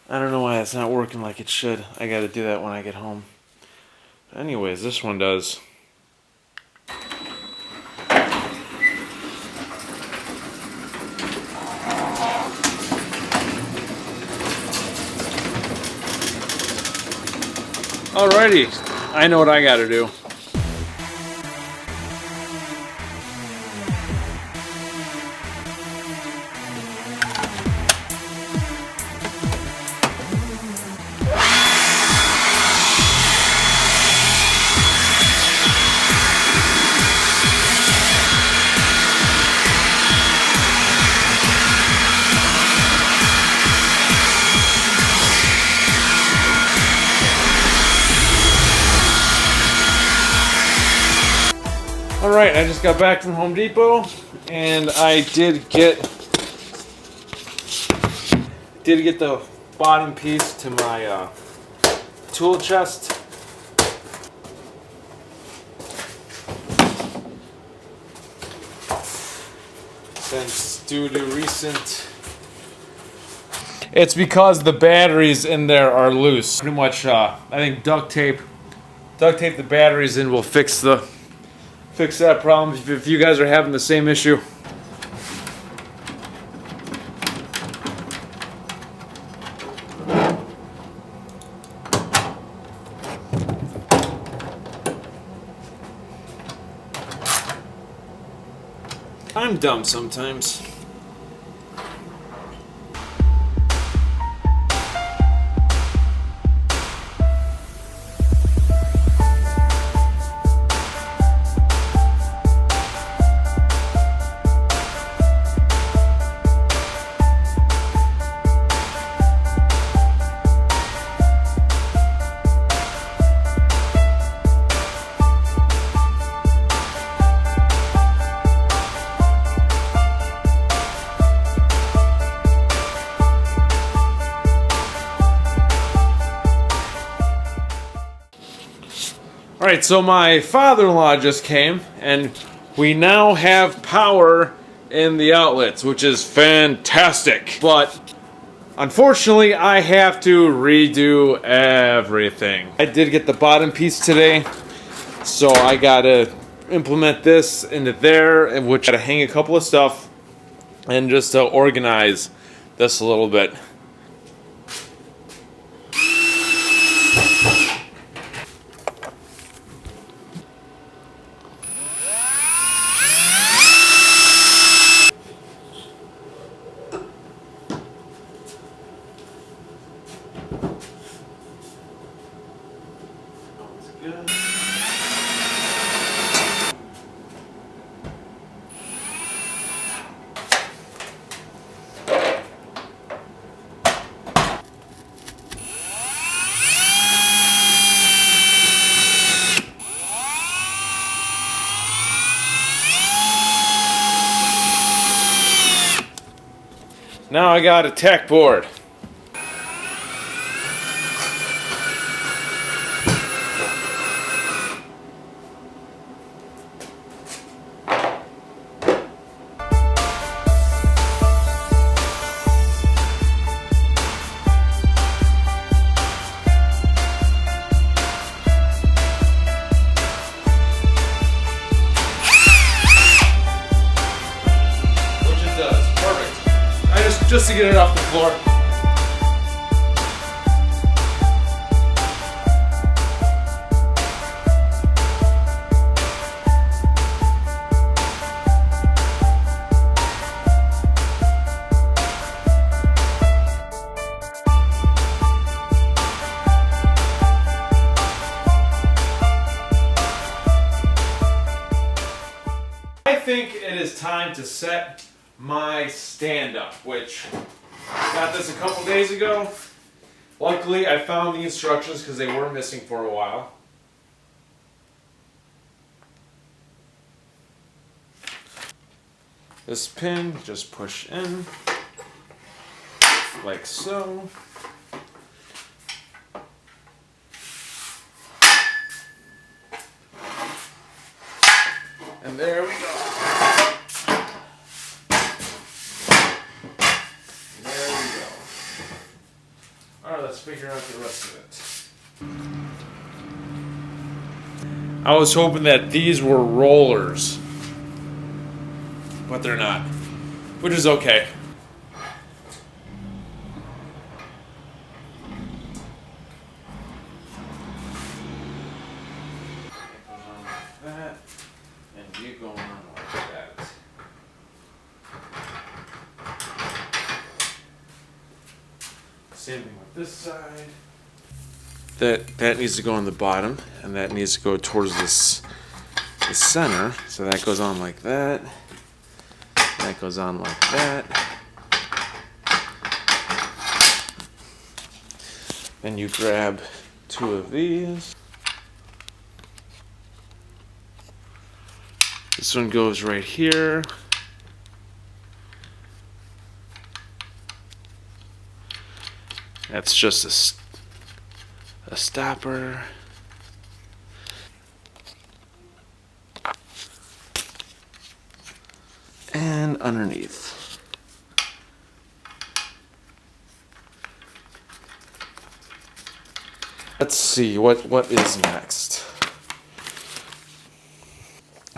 I don't know why it's not working like it should. I gotta do that when I get home. Anyways, this one does. Alrighty, I know what I gotta do. Alright, I just got back from Home Depot and I did get the bottom piece to my tool chest. Since due to recent, it's because the batteries in there are loose. Pretty much, I think duct tape the batteries in will fix that problem if you guys are having the same issue. I'm dumb sometimes. Alright, so my father-in-law just came, and we now have power in the outlets, which is fantastic. But unfortunately, I have to redo everything. I did get the bottom piece today, so I gotta implement this into there, which I gotta hang a couple of stuff, and just to organize this a little bit. Now I got a tech board. Just to get it off the floor. I think it is time to set my stand-up, which I got this a couple days ago. Luckily, I found the instructions because they were missing for a while. This pin, just push in, like so. And there we go. figure out the rest of it. I was hoping that these were rollers, but they're not, which is okay. That, and you go on like that. Same thing with this side. That needs to go on the bottom, and that needs to go towards the center. So that goes on like that. That goes on like that. Then you grab two of these. This one goes right here. That's just a stopper. And underneath. Let's see what is next.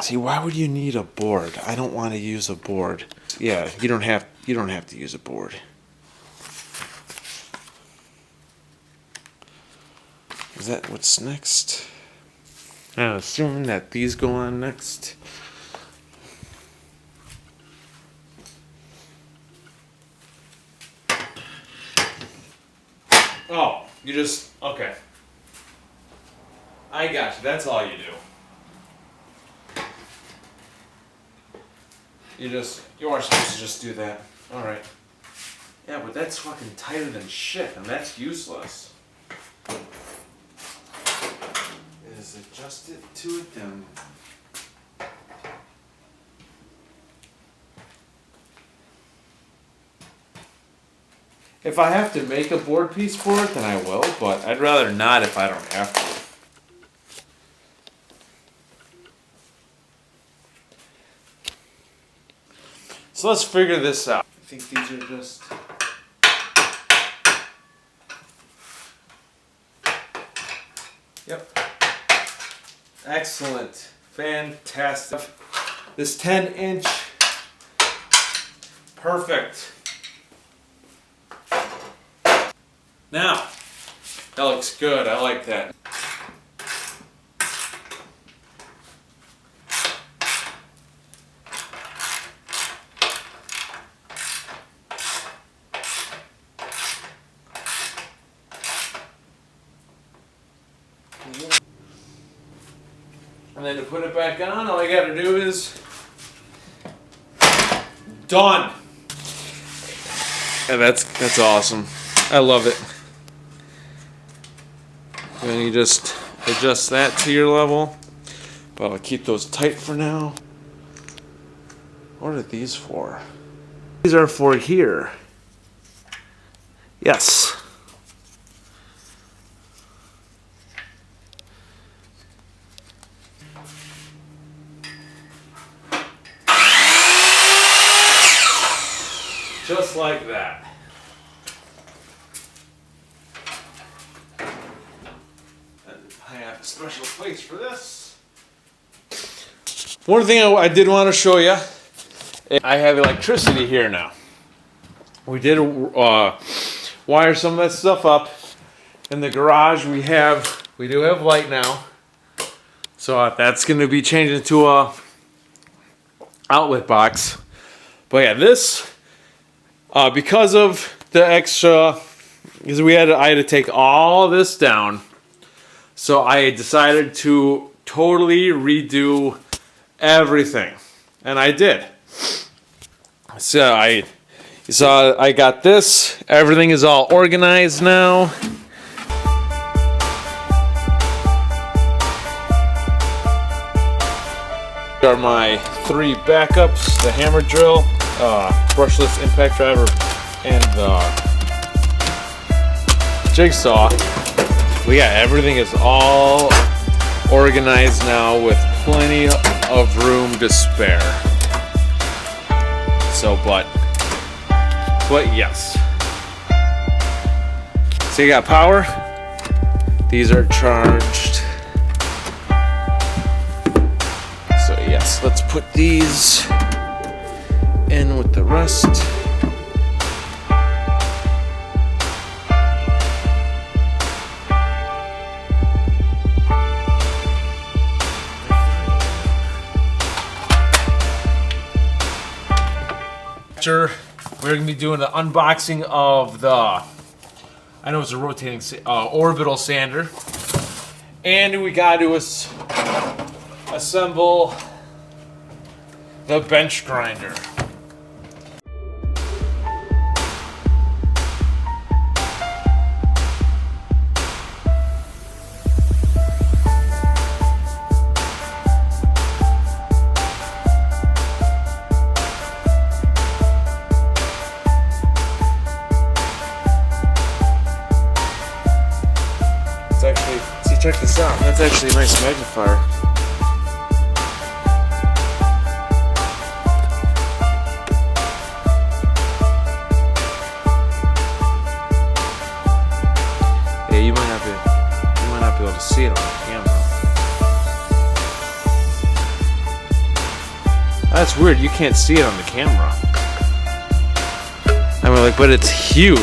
See, why would you need a board? I don't want to use a board. Yeah, you don't have to use a board. Is that what's next? I'm assuming that these go on next. Oh, you just, okay. I got you, that's all you do. You are supposed to just do that. Alright. Yeah, but that's fucking tighter than shit, and that's useless. Is adjust it to it then. If I have to make a board piece for it, then I will, but I'd rather not if I don't have to. So let's figure this out. I think these are just... Yep. Excellent. Fantastic. This 10-inch. Perfect. Now, that looks good. I like that. And then to put it back on, all I gotta do is done. And that's awesome. I love it. And you just adjust that to your level. But I'll keep those tight for now. What are these for? These are for here. Yes. Just like that. And I have a special place for this. One thing I did want to show you, I have electricity here now. We did wire some of that stuff up. In the garage we do have light now. So that's going to be changed into a outlet box. But yeah, this because of the extra, because I had to take all this down, so I decided to totally redo everything, and I did. So I got this. Everything is all organized now. Are my 3 backups: the hammer drill, brushless impact driver, and the jigsaw. But yeah, everything is all organized now with plenty of room to spare. So, but yes. So you got power. These are charged. So yes, let's put these in with the rest. We're going to be doing the unboxing of the, I know it's a rotating orbital sander, and we got to assemble the bench grinder. Check this out. That's actually a nice magnifier. Yeah, you might not be able to see it on the camera. That's weird. You can't see it on the camera. I mean, like, but it's huge.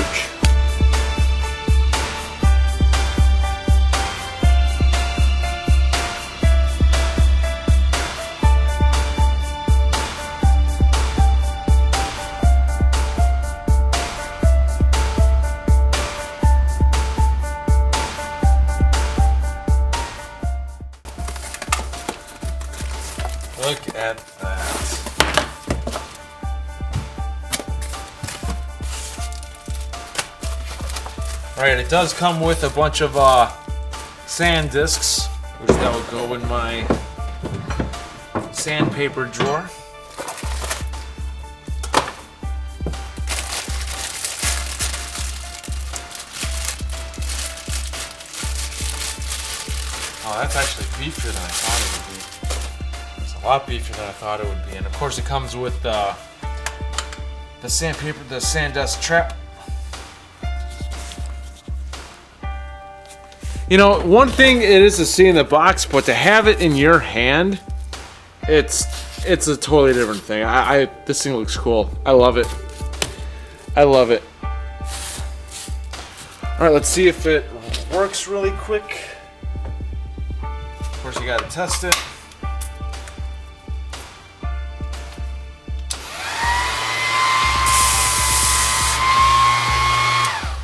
Look at that. Alright, it does come with a bunch of sand discs, which that will go in my sandpaper drawer. Oh, that's actually beefier than I thought it would be. A lot beefier than I thought it would be, and of course it comes with the sandpaper, the sand dust trap. You know, one thing it is to see in the box, but to have it in your hand, it's a totally different thing. This thing looks cool. I love it. I love it. All right, let's see if it works really quick. Of course, you gotta test it.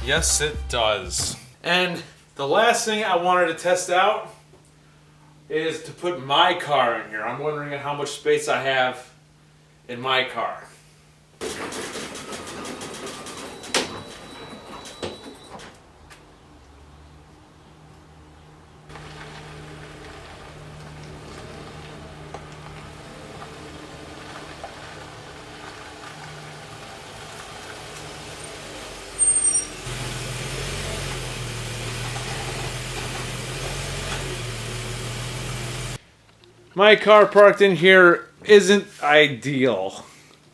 Yes, it does. And the last thing I wanted to test out is to put my car in here. I'm wondering how much space I have in my car. My car parked in here isn't ideal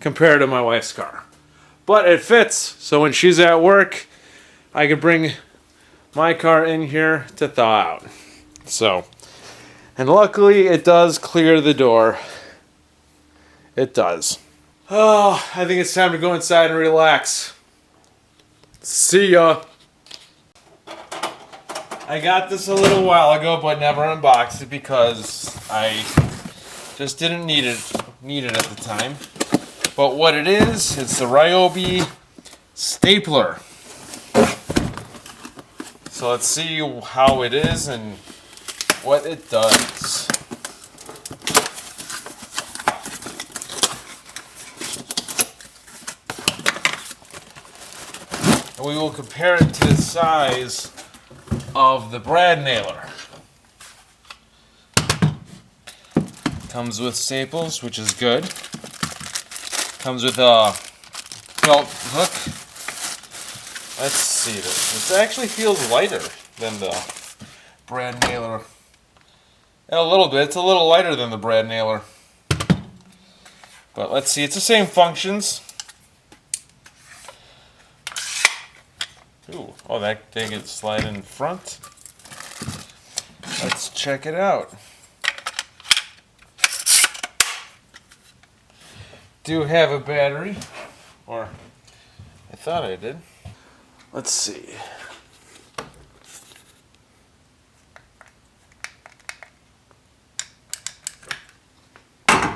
compared to my wife's car, but it fits. So when she's at work, I can bring my car in here to thaw out. So, and luckily it does clear the door. It does. Oh, I think it's time to go inside and relax. See ya. I got this a little while ago, but never unboxed it because I just didn't need it at the time. But what it is, it's the Ryobi stapler. So let's see how it is and what it does. And we will compare it to the size of the brad nailer. Comes with staples, which is good. Comes with a belt hook. Let's see this. It actually feels lighter than the brad nailer. A little bit. It's a little lighter than the brad nailer. But let's see. It's the same functions. Ooh, oh, that thing can slide in front. Let's check it out. Do have a battery, or I thought I did. Let's see.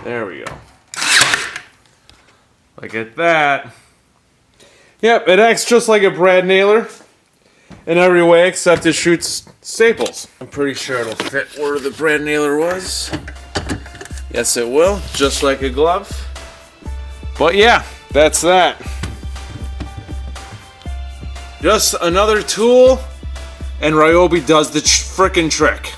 There we go. Look at that. Yep, it acts just like a brad nailer in every way except it shoots staples. I'm pretty sure it'll fit where the brad nailer was. Yes, it will, just like a glove. But yeah, that's that. Just another tool, and Ryobi does the frickin' trick.